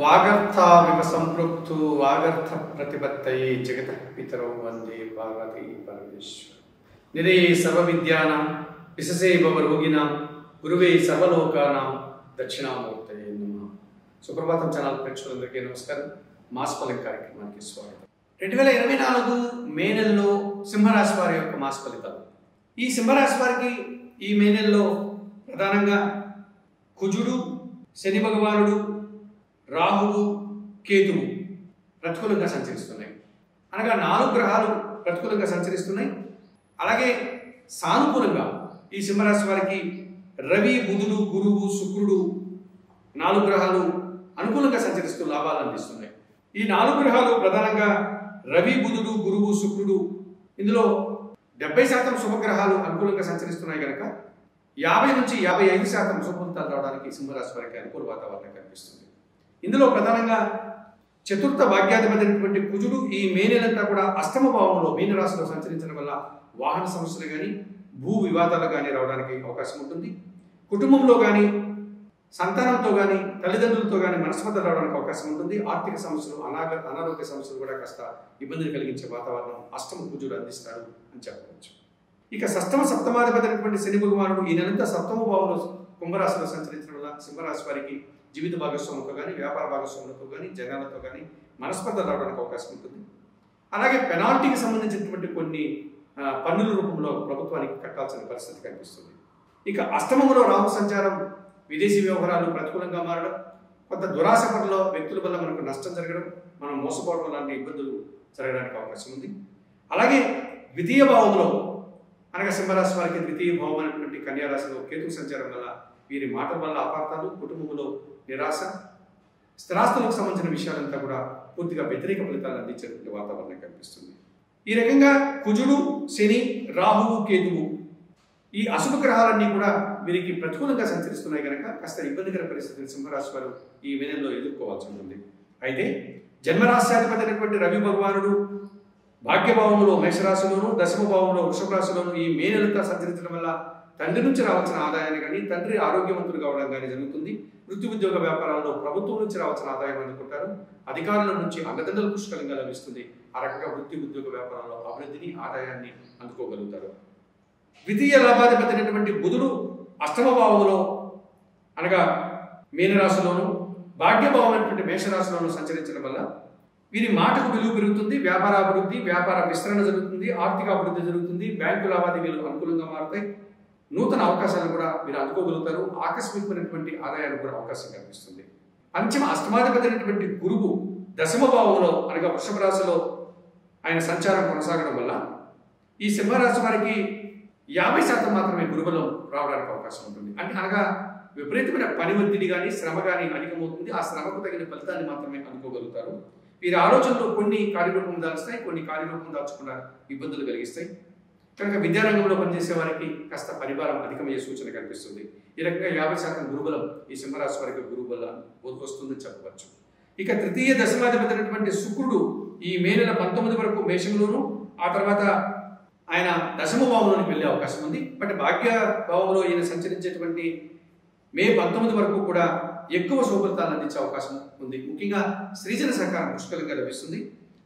వాగర్థావివ సంపృక్తు వాగర్థ ప్రతిపత్తయే జగతః పితరౌ వందే పార్వతీ పరమేశ్వర నిరే సర్వవిద్యానాం విశసే భవరోగిణాం గురువే సర్వలోకానాం దక్షిణామూర్తయే నమః. సుప్రభాతం ఛానల్ ప్రేక్షకులందరికీ నమస్కారం. మాసఫలం కార్యక్రమానికి స్వాగతం. 2024 మే నెలలో సింహరాశి వారి యొక్క మాస ఫలితాలు. ఈ సింహరాశి వారికి ఈ మే నెలలో ప్రధానంగా కుజుడు, శని భగవానుడు, రాహువు, కేతువు ప్రతికూలంగా సంచరిస్తున్నాయి. అనగా 4 గ్రహాలు ప్రతికూలంగా సంచరిస్తున్నాయి. అలాగే సానుకూలంగా ఈ సింహరాశి వారికి రవి, బుధుడు, గురువు, శుక్రుడు 4 గ్రహాలు అనుకూలంగా సంచరిస్తూ లాభాలు అందిస్తున్నాయి. ఈ 4 గ్రహాలు ప్రధానంగా రవి, బుధుడు, గురువు, శుక్రుడు, ఇందులో 70% శుభగ్రహాలు అనుకూలంగా సంచరిస్తున్నాయి కనుక 50 నుంచి 55% శుభఫలితాలు రావడానికి సింహరాశి వారికి అనుకూల వాతావరణం కనిపిస్తుంది. ఇందులో ప్రధానంగా చతుర్థ భాగ్యాధిపతి కుజుడు ఈ మే నెలంతా కూడా అష్టమ భావంలో మీనరాశిలో సంచరించడం వల్ల వాహన సమస్యలు కానీ భూ వివాదాలు కానీ రావడానికి అవకాశం ఉంటుంది. కుటుంబంలో కానీ సంతానంతో కానీ తల్లిదండ్రులతో కానీ మనస్పర్ధలు రావడానికి అవకాశం ఉంటుంది. ఆర్థిక సమస్యలు, అనారోగ్య సమస్యలు కూడా కాస్త ఇబ్బందిని కలిగించే వాతావరణం అష్టమ కుజుడు అందిస్తాడు అని చెప్పవచ్చు. ఇక షష్టమ సప్తమాధిపతి శని భగవానుడు ఈ నెలంతా సప్తమ భావంలో కుంభరాశిలో సంచరించడం వల్ల సింహరాశి వారికి జీవిత భాగస్వాములతో కానీ వ్యాపార భాగస్వాములతో కానీ జనాలతో కానీ మనస్పర్ధలు రావడానికి అవకాశం ఉంటుంది. అలాగే పెనాల్టీకి సంబంధించినటువంటి కొన్ని పన్నుల రూపంలో ప్రభుత్వానికి కట్టాల్సిన పరిస్థితి కనిపిస్తుంది. ఇక అష్టమంలో రాహు సంచారం విదేశీ వ్యవహారాలు ప్రతికూలంగా మారడం, కొంత దురాశ పనుల వ్యక్తుల వల్ల మనకు నష్టం జరగడం, మనం మోసపోవడం లాంటి ఇబ్బందులు జరగడానికి అవకాశం ఉంది. అలాగే ద్వితీయ భావంలో అనగా సింహరాశి వారికి ద్వితీయ భావం అనేటువంటి కన్యారాశిలో కేతు సంచారం వల్ల వీరి మాటల వల్ల అపార్థాలు, కుటుంబంలో నిరాశ, స్థిరాస్తులకు సంబంధించిన విషయాలంతా కూడా పూర్తిగా వ్యతిరేక ఫలితాలు అందించేటువంటి వాతావరణం కనిపిస్తుంది. ఈ రకంగా కుజుడు, శని, రాహువు, కేతువు ఈ అశుభ గ్రహాలన్నీ కూడా వీరికి ప్రతికూలంగా సంచరిస్తున్నాయి కనుక కాస్త ఇబ్బందికర పరిస్థితిని సింహరాశి వారు ఈ మే నెలలో ఎదుర్కోవాల్సి ఉంటుంది. అయితే జన్మరాశ్యాధిపతి అయినటువంటి రవి భగవానుడు భాగ్యభావంలో మేషరాశిలోను, దశమ భావంలో వృషభ రాశిలోను ఈ మే నెలంతా సంచరించడం వల్ల తండ్రి నుంచి రావాల్సిన ఆదాయాన్ని కానీ తండ్రి ఆరోగ్యవంతులు కావడం కానీ జరుగుతుంది. వృత్తి ఉద్యోగ వ్యాపారాల్లో ప్రభుత్వం నుంచి రావాల్సిన ఆదాయం అందుకుంటారు. అధికారుల నుంచి అండదండలు పుష్కలంగా లభిస్తుంది. ఆ రకంగా వృత్తి ఉద్యోగ వ్యాపారాల్లో అభివృద్ధిని, ఆదాయాన్ని అందుకోగలుగుతారు. ద్వితీయ లాభాధిపతి అయినటువంటి బుధుడు అష్టమ భావంలో అనగా మీనరాశిలోను, భాగ్యభావం అయినటువంటి మేషరాశిలోను సంచరించడం వల్ల వీరి మాటకు విలువ పెరుగుతుంది. వ్యాపార అభివృద్ధి, వ్యాపార విస్తరణ జరుగుతుంది, ఆర్థిక అభివృద్ధి జరుగుతుంది, బ్యాంకు లావాదేవీలు అనుకూలంగా మారుతాయి. నూతన అవకాశాలను కూడా మీరు అందుకోగలుగుతారు. ఆకస్మికమైనటువంటి ఆదాయానికి కూడా అవకాశం కనిపిస్తుంది. పంచమ అష్టమాధిపతి అయినటువంటి గురువు దశమ భావంలో అనగా వృషభ రాశిలో ఆయన సంచారం కొనసాగడం వల్ల ఈ సింహరాశి వారికి 50% మాత్రమే గురుబలం రావడానికి అవకాశం ఉంటుంది. అంటే అనగా విపరీతమైన పని ఒత్తిడి కానీ శ్రమ కానీ అధికమవుతుంది. ఆ శ్రమకు తగిన ఫలితాన్ని మాత్రమే అందుకోగలుగుతారు. వీరి ఆలోచనలు కొన్ని కార్యరూపం దాల్స్తాయి, కొన్ని కార్యరూపం దాల్చకుండా ఇబ్బందులు కలిగిస్తాయి. కనుక విద్యారంగంలో పనిచేసే వారికి కాస్త పరిభారం అధికమయ్యే సూచన కనిపిస్తుంది. ఈ రకంగా 50% గురుబలం ఈ సింహరాశి వారికి గురుబలం వస్తుందని చెప్పవచ్చు. ఇక తృతీయ దశమాధిపతి అయినటువంటి శుక్రుడు ఈ మే నెల 19 వరకు మేషంలోను, ఆ తర్వాత ఆయన దశమ భావంలోనికి వెళ్ళే అవకాశం ఉంది. బట్ భాగ్య భావంలో ఈయన సంచరించేటువంటి మే 19 వరకు కూడా ఎక్కువ శుభఫలితాలను అందించే అవకాశం ఉంది. ముఖ్యంగా స్త్రీజన సహకారం పుష్కలంగా లభిస్తుంది.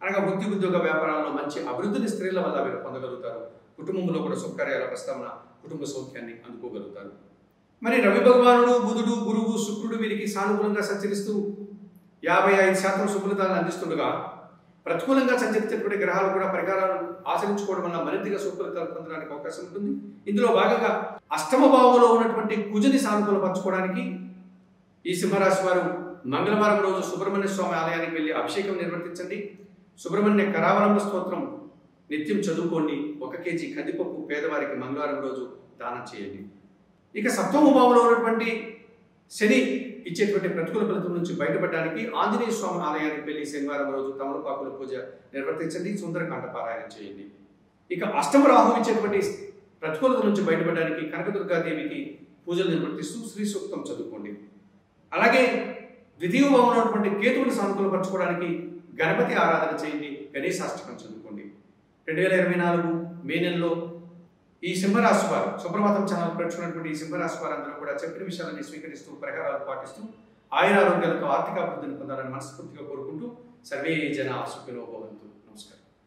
అనగా వృత్తి ఉద్యోగ వ్యాపారాల్లో మంచి అభివృద్ధిని స్త్రీల వల్ల వీరు పొందగలుగుతారు. కుటుంబంలో కూడా శుభకార్యాల ప్రస్తావన, కుటుంబ సౌఖ్యాన్ని అందుకోగలుగుతారు. మరి రవి భగవానుడు, బుధుడు, గురువు, శుక్రుడు వీరికి సానుకూలంగా సంచరిస్తూ 55% శుభఫలితాలను అందిస్తుండగా ప్రతికూలంగా సంచరించేటువంటి గ్రహాలు కూడా పరిహారాలు ఆచరించుకోవడం వల్ల మరింతగా శుభఫలితాలు పొందడానికి అవకాశం ఉంటుంది. ఇందులో భాగంగా అష్టమ భావంలో ఉన్నటువంటి కుజుని సానుకూలపరచుకోవడానికి ఈ సింహరాశి వారు మంగళవారం రోజు సుబ్రహ్మణ్య స్వామి ఆలయానికి వెళ్ళి అభిషేకం నిర్వర్తించండి. సుబ్రహ్మణ్య కరావలంబ స్తోత్రం నిత్యం చదువుకోండి. 1 కేజీ కందిపప్పు పేదవారికి మంగళవారం రోజు దానం చేయండి. ఇక సప్తమ భావంలో ఉన్నటువంటి శని ఇచ్చేటువంటి ప్రతికూల ఫలితం నుంచి బయటపడడానికి ఆంజనేయ స్వామి ఆలయానికి వెళ్ళి శనివారం రోజు తమలపాకుల పూజ నిర్వర్తించండి. సుందరకాండ పారాయణ చేయండి. ఇక అష్టమ రాహు ఇచ్చేటువంటి ప్రతికూలత నుంచి బయటపడడానికి కనకదుర్గాదేవికి పూజలు నిర్వర్తిస్తూ శ్రీ సూక్తం చదువుకోండి. అలాగే ద్వితీయ భావంలో ఉన్నటువంటి కేతువుని సానుకూలపరచుకోవడానికి గణపతి ఆరాధన చేయండి. గణేశాష్టకం చదువుకోండి. 2024 మే నెలలో ఈ సింహరాశి వారు సుప్రభాతం ఛానల్ పెట్టుకున్నటువంటి ఈ సింహరాశి వారందరూ కూడా చెప్పిన విషయాలని స్వీకరిస్తూ పరిహారాలు పాటిస్తూ ఆయుర ఆరోగ్యాలతో ఆర్థిక అభివృద్ధిని పొందాలని మనస్ఫూర్తిగా కోరుకుంటూ సర్వే జన సుఖినో భవంతు.